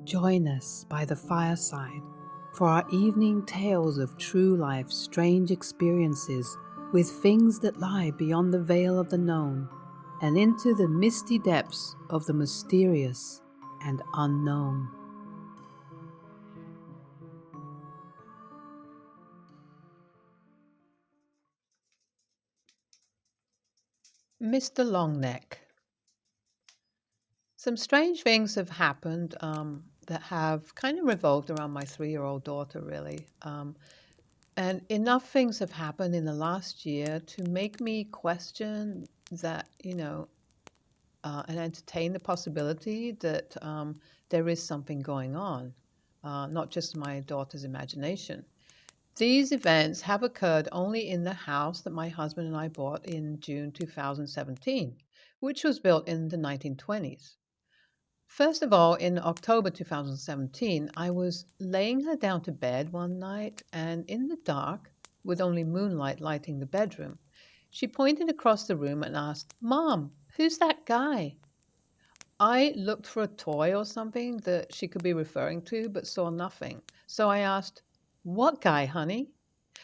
Join us by the fireside for our evening tales of true life's strange experiences with things that lie beyond the veil of the known and into the misty depths of the mysterious and unknown. Mr. Longneck. Some strange things have happened that have kind of revolved around my 3-year-old daughter, really. And enough things have happened in the last year to make me question that, and entertain the possibility that there is something going on, not just my daughter's imagination. These events have occurred only in the house that my husband and I bought in June 2017, which was built in the 1920s. First of all, in October 2017, I was laying her down to bed one night, and in the dark, with only moonlight lighting the bedroom, she pointed across the room and asked, "Mom, who's that guy?" I looked for a toy or something that she could be referring to, but saw nothing. So I asked, "What guy, honey?"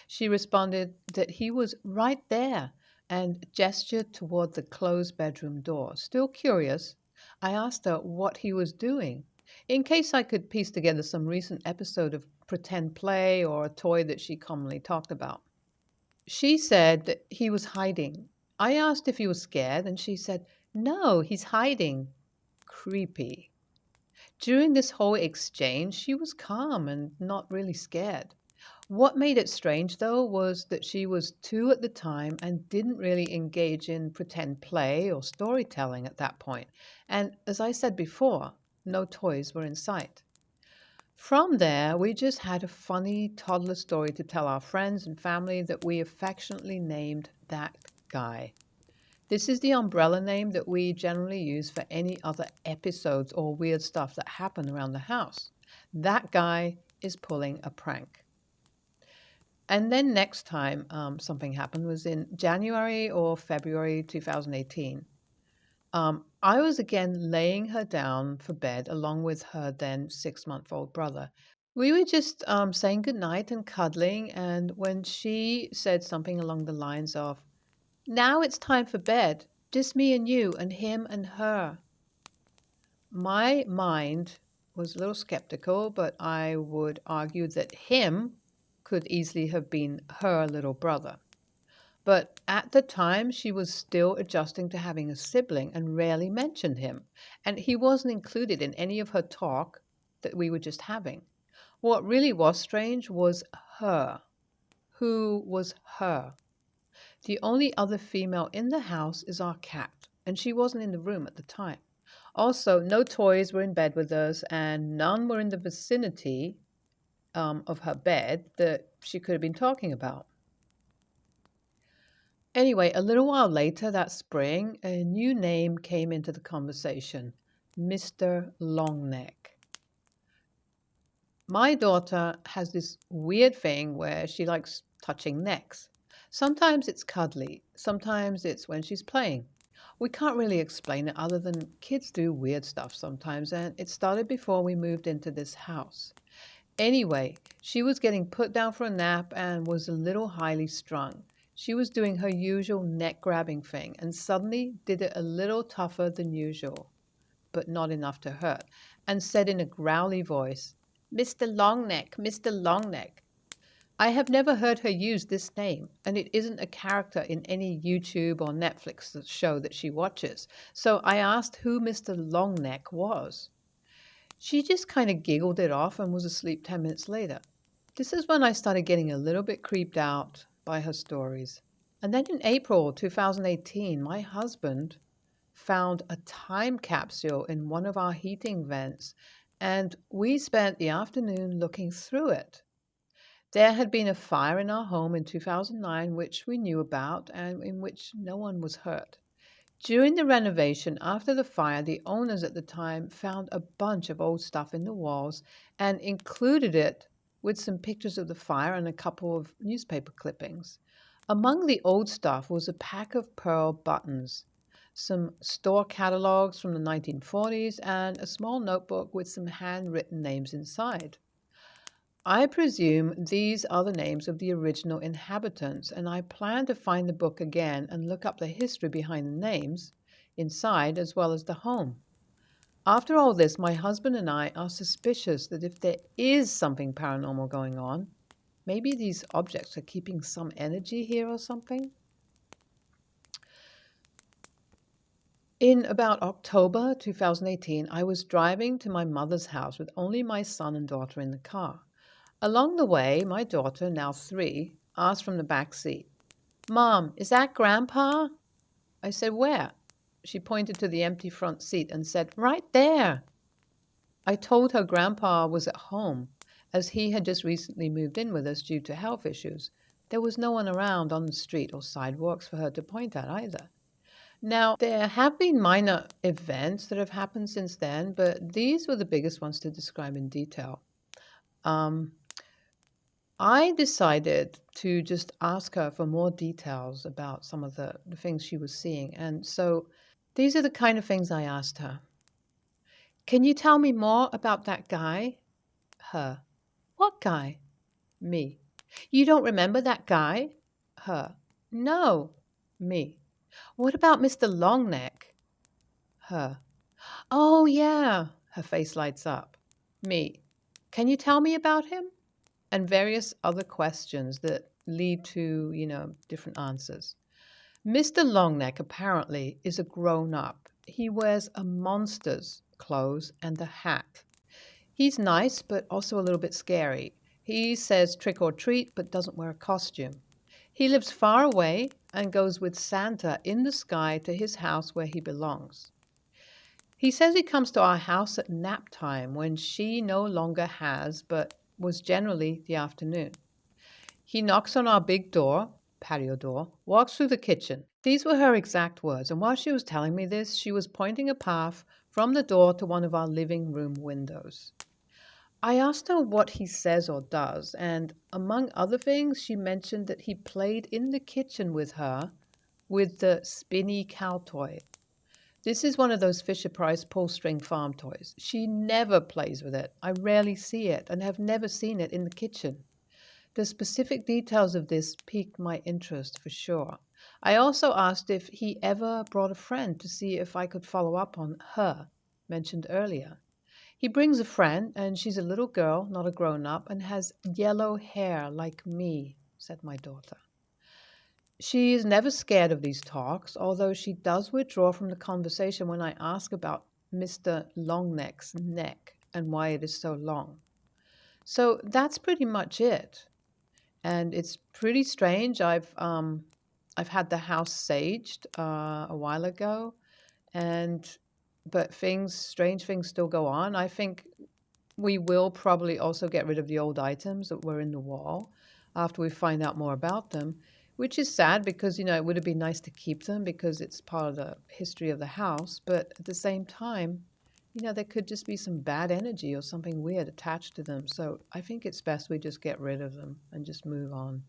She responded that he was right there and gestured toward the closed bedroom door. Still curious, I asked her what he was doing, in case I could piece together some recent episode of pretend play or a toy that she commonly talked about. She said that he was hiding. I asked if he was scared, and she said, "No, he's hiding." Creepy. During this whole exchange, she was calm and not really scared. What made it strange, though, was that she was 2 at the time and didn't really engage in pretend play or storytelling at that point. And as I said before, no toys were in sight. From there, we just had a funny toddler story to tell our friends and family that we affectionately named That Guy. This is the umbrella name that we generally use for any other episodes or weird stuff that happen around the house. That guy is pulling a prank. And then next time something happened was in January or February 2018. I was again laying her down for bed along with her then 6-month-old brother. We were just saying goodnight and cuddling, and when she said something along the lines of, "Now it's time for bed, just me and you and him and her," my mind was a little skeptical, but I would argue that him could easily have been her little brother. But at the time, she was still adjusting to having a sibling and rarely mentioned him, and he wasn't included in any of her talk that we were just having. What really was strange was her. Who was her? The only other female in the house is our cat, and she wasn't in the room at the time. Also, no toys were in bed with us, and none were in the vicinity of her bed that she could have been talking about. Anyway, a little while later that spring, a new name came into the conversation: Mr. Longneck. My daughter has this weird thing where she likes touching necks. Sometimes it's cuddly, sometimes it's when she's playing. We can't really explain it other than kids do weird stuff sometimes, and it started before we moved into this house. Anyway, she was getting put down for a nap and was a little highly strung. She was doing her usual neck grabbing thing and suddenly did it a little tougher than usual, but not enough to hurt, and said in a growly voice, "Mr. Longneck, Mr. Longneck." I have never heard her use this name, and it isn't a character in any YouTube or Netflix show that she watches. So I asked who Mr. Longneck was. She just kind of giggled it off and was asleep 10 minutes later. This is when I started getting a little bit creeped out by her stories. And then in April 2018, my husband found a time capsule in one of our heating vents, and we spent the afternoon looking through it. There had been a fire in our home in 2009, which we knew about and in which no one was hurt. During the renovation after the fire, the owners at the time found a bunch of old stuff in the walls and included it with some pictures of the fire and a couple of newspaper clippings. Among the old stuff was a pack of pearl buttons. some store catalogs from the 1940s, and a small notebook with some handwritten names inside. I presume these are the names of the original inhabitants, and I plan to find the book again and look up the history behind the names inside as well as the home. After all this, my husband and I are suspicious that if there is something paranormal going on, maybe these objects are keeping some energy here or something. In about October 2018, I was driving to my mother's house with only my son and daughter in the car. Along the way, my daughter, now 3, asked from the back seat, "Mom, is that Grandpa?" I said, "Where?" She pointed to the empty front seat and said, "Right there." I told her Grandpa was at home, as he had just recently moved in with us due to health issues. There was no one around on the street or sidewalks for her to point at either. Now, there have been minor events that have happened since then, but these were the biggest ones to describe in detail. Um, I decided to just ask her for more details about some of the things she was seeing. And so these are the kind of things I asked her. "Can you tell me more about that guy?" Her. "What guy?" Me. "You don't remember that guy?" Her. "No." Me. "What about Mr. Longneck?" Her. "Oh, yeah." Her face lights up. Me. "Can you tell me about him?" And various other questions that lead to, different answers. Mr. Longneck apparently is a grown up. He wears a monster's clothes and a hat. He's nice, but also a little bit scary. He says trick or treat, but doesn't wear a costume. He lives far away and goes with Santa in the sky to his house where he belongs. He says he comes to our house at nap time when she no longer has, but was generally the afternoon. He knocks on our big door, patio door, walks through the kitchen. These were her exact words, and while she was telling me this, she was pointing a path from the door to one of our living room windows. I asked her what he says or does, and among other things, she mentioned that he played in the kitchen with her with the spinny cow toy. This is one of those Fisher Price pull string farm toys. She never plays with it. I rarely see it and have never seen it in the kitchen. The specific details of this piqued my interest for sure. I also asked if he ever brought a friend to see if I could follow up on her, mentioned earlier. He brings a friend, and she's a little girl, not a grown up, and has yellow hair like me, said my daughter. She is never scared of these talks, although she does withdraw from the conversation when I ask about Mr. Longneck's neck and why it is so long. So that's pretty much it. And it's pretty strange. I've had the house saged a while ago, and but strange things still go on. I think we will probably also get rid of the old items that were in the wall after we find out more about them, which is sad because, it would have been nice to keep them because it's part of the history of the house. But at the same time, there could just be some bad energy or something weird attached to them. So I think it's best we just get rid of them and just move on.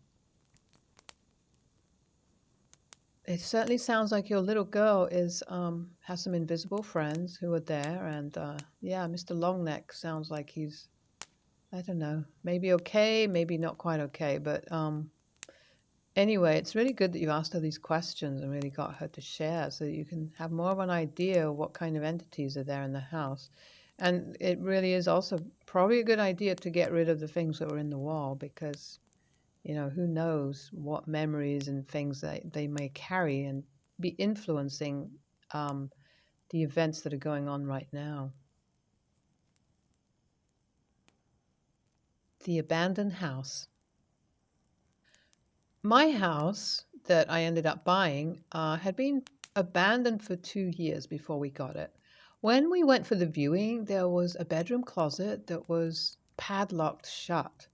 It certainly sounds like your little girl is has some invisible friends who are there, and yeah, Mr. Longneck sounds like he's, I don't know, maybe okay, maybe not quite okay, but anyway, it's really good that you asked her these questions and really got her to share so that you can have more of an idea of what kind of entities are there in the house. And it really is also probably a good idea to get rid of the things that were in the wall because, who knows what memories and things that they may carry and be influencing um, the events that are going on right now. The abandoned house. My house that I ended up buying had been abandoned for 2 years before we got it. When we went for the viewing, there was a bedroom closet that was padlocked shut.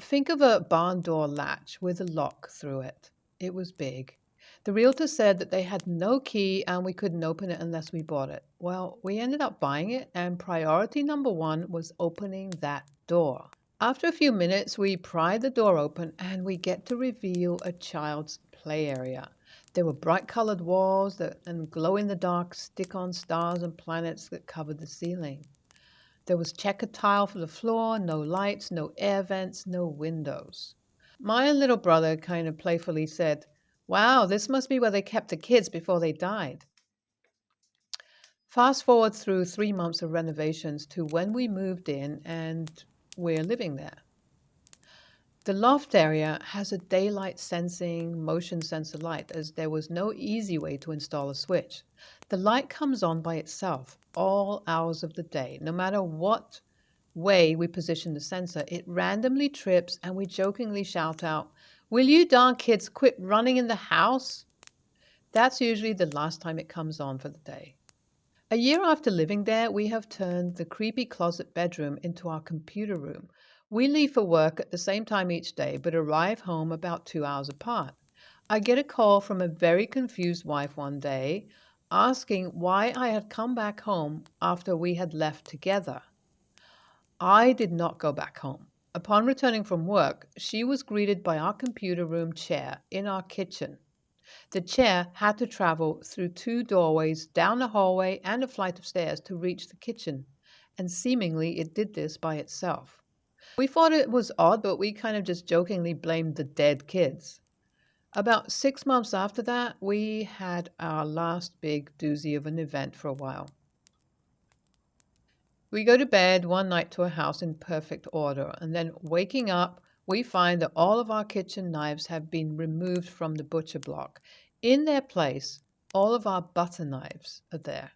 Think of a barn door latch with a lock through it. It was big. The realtor said that they had no key and we couldn't open it unless we bought it. Well, we ended up buying it, and priority number one was opening that door. After a few minutes, we pry the door open and we get to reveal a child's play area. There were bright colored walls and glow in the dark stick on stars and planets that covered the ceiling. There was checkered tile for the floor, no lights, no air vents, no windows. My little brother kind of playfully said, "Wow, this must be where they kept the kids before they died." Fast forward through 3 months of renovations to when we moved in and we're living there. The loft area has a daylight sensing motion sensor light, as there was no easy way to install a switch. The light comes on by itself all hours of the day. No matter what way we position the sensor, it randomly trips and we jokingly shout out, "Will you darn kids quit running in the house?" That's usually the last time it comes on for the day. A year after living there, we have turned the creepy closet bedroom into our computer room. We leave for work at the same time each day, but arrive home about 2 hours apart. I get a call from a very confused wife one day asking why I had come back home after we had left together. I did not go back home. Upon returning from work, she was greeted by our computer room chair in our kitchen. The chair had to travel through two doorways, down a hallway, and a flight of stairs to reach the kitchen, and seemingly it did this by itself. We thought it was odd, but we kind of just jokingly blamed the dead kids. About 6 months after that, we had our last big doozy of an event for a while. We go to bed one night to a house in perfect order, and then waking up, we find that all of our kitchen knives have been removed from the butcher block. In their place, all of our butter knives are there.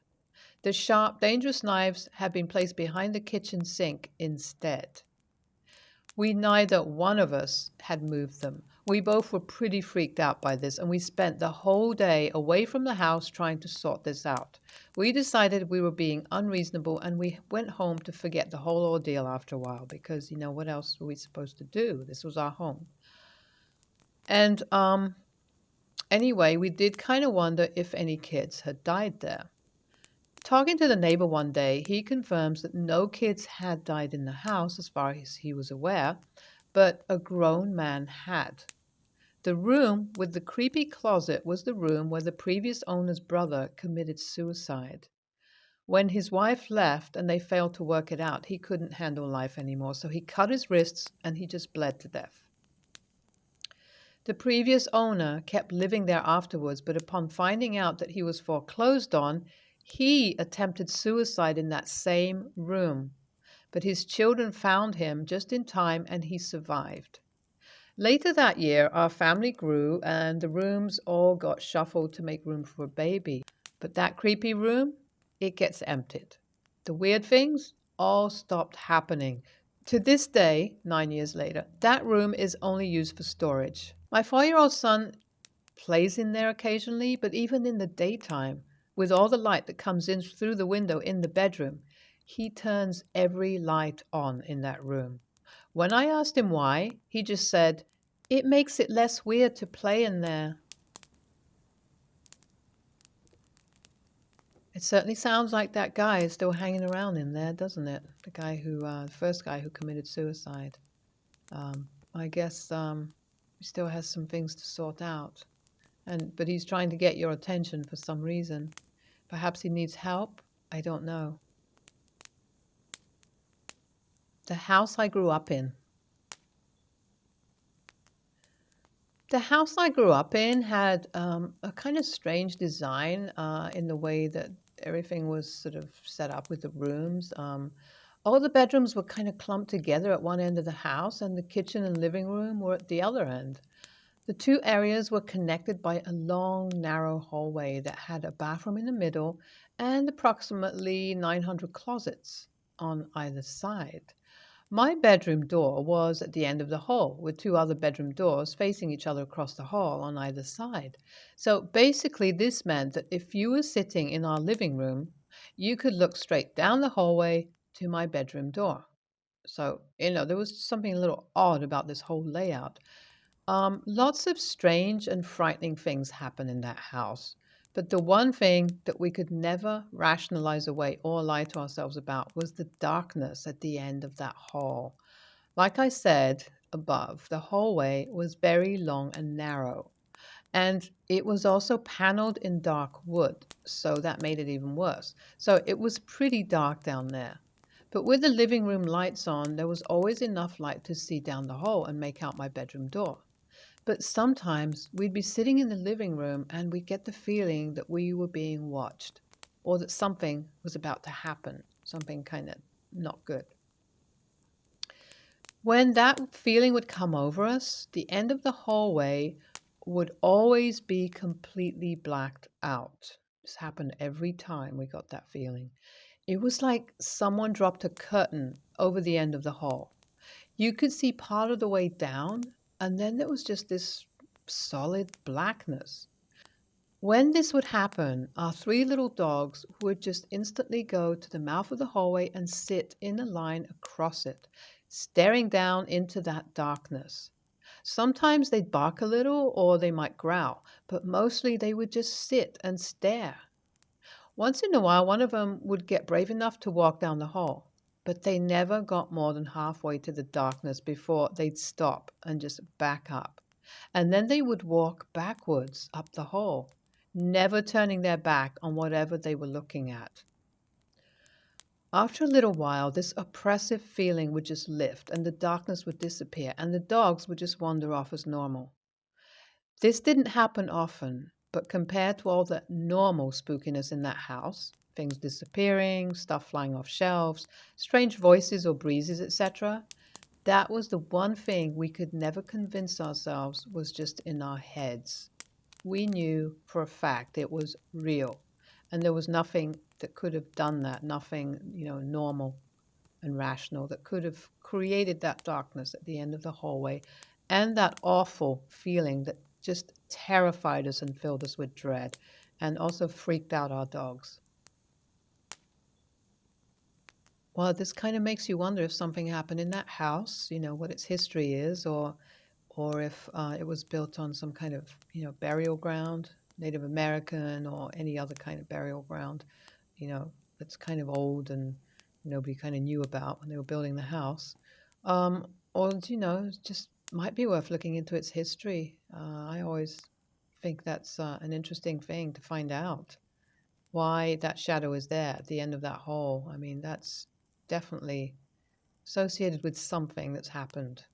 The sharp, dangerous knives have been placed behind the kitchen sink instead. We neither one of us had moved them. We both were pretty freaked out by this, and we spent the whole day away from the house trying to sort this out. We decided we were being unreasonable, and we went home to forget the whole ordeal after a while because, what else were we supposed to do? This was our home. And anyway, we did kind of wonder if any kids had died there. Talking to the neighbor one day, he confirms that no kids had died in the house as far as he was aware, but a grown man had. The room with the creepy closet was the room where the previous owner's brother committed suicide. When his wife left and they failed to work it out, he couldn't handle life anymore, so he cut his wrists and he just bled to death. The previous owner kept living there afterwards, but upon finding out that he was foreclosed on, he attempted suicide in that same room. But his children found him just in time and he survived. Later that year, our family grew and the rooms all got shuffled to make room for a baby. But that creepy room, it gets emptied. The weird things all stopped happening. To this day, 9 years later, that room is only used for storage. My 4-year-old son plays in there occasionally, but even in the daytime, with all the light that comes in through the window in the bedroom, he turns every light on in that room. When I asked him why, he just said, "It makes it less weird to play in there." It certainly sounds like that guy is still hanging around in there, doesn't it? The first guy who committed suicide. I guess he still has some things to sort out, but he's trying to get your attention for some reason. Perhaps he needs help. I don't know. The house I grew up in. The house I grew up in had a kind of strange design in the way that everything was sort of set up with the rooms. All the bedrooms were kind of clumped together at one end of the house, and the kitchen and living room were at the other end. The two areas were connected by a long, narrow hallway that had a bathroom in the middle and approximately 900 closets on either side. My bedroom door was at the end of the hall, with two other bedroom doors facing each other across the hall on either side. So basically, this meant that if you were sitting in our living room, you could look straight down the hallway to my bedroom door. So, there was something a little odd about this whole layout. Lots of strange and frightening things happen in that house. But the one thing that we could never rationalize away or lie to ourselves about was the darkness at the end of that hall. Like I said above, the hallway was very long and narrow. And it was also paneled in dark wood, so that made it even worse. So it was pretty dark down there. But with the living room lights on, there was always enough light to see down the hall and make out my bedroom door. But sometimes we'd be sitting in the living room and we'd get the feeling that we were being watched or that something was about to happen, something kind of not good. When that feeling would come over us, the end of the hallway would always be completely blacked out. This happened every time we got that feeling. It was like someone dropped a curtain over the end of the hall. You could see part of the way down, and then there was just this solid blackness. When this would happen, our three little dogs would just instantly go to the mouth of the hallway and sit in a line across it, staring down into that darkness. Sometimes they'd bark a little or they might growl, but mostly they would just sit and stare. Once in a while, one of them would get brave enough to walk down the hall, but they never got more than halfway to the darkness before they'd stop and just back up. And then they would walk backwards up the hall, never turning their back on whatever they were looking at. After a little while, this oppressive feeling would just lift and the darkness would disappear and the dogs would just wander off as normal. This didn't happen often, but compared to all the normal spookiness in that house, things disappearing, stuff flying off shelves, strange voices or breezes, etc., that was the one thing we could never convince ourselves was just in our heads. We knew for a fact it was real, and there was nothing that could have done that, nothing, normal and rational that could have created that darkness at the end of the hallway and that awful feeling that just terrified us and filled us with dread and also freaked out our dogs. Well, this kind of makes you wonder if something happened in that house, what its history is, or if it was built on some kind of, burial ground, Native American or any other kind of burial ground, you know, that's kind of old and nobody kind of knew about when they were building the house. Or, it just might be worth looking into its history. I always think that's an interesting thing to find out why that shadow is there at the end of that hole. I mean, that's definitely associated with something that's happened.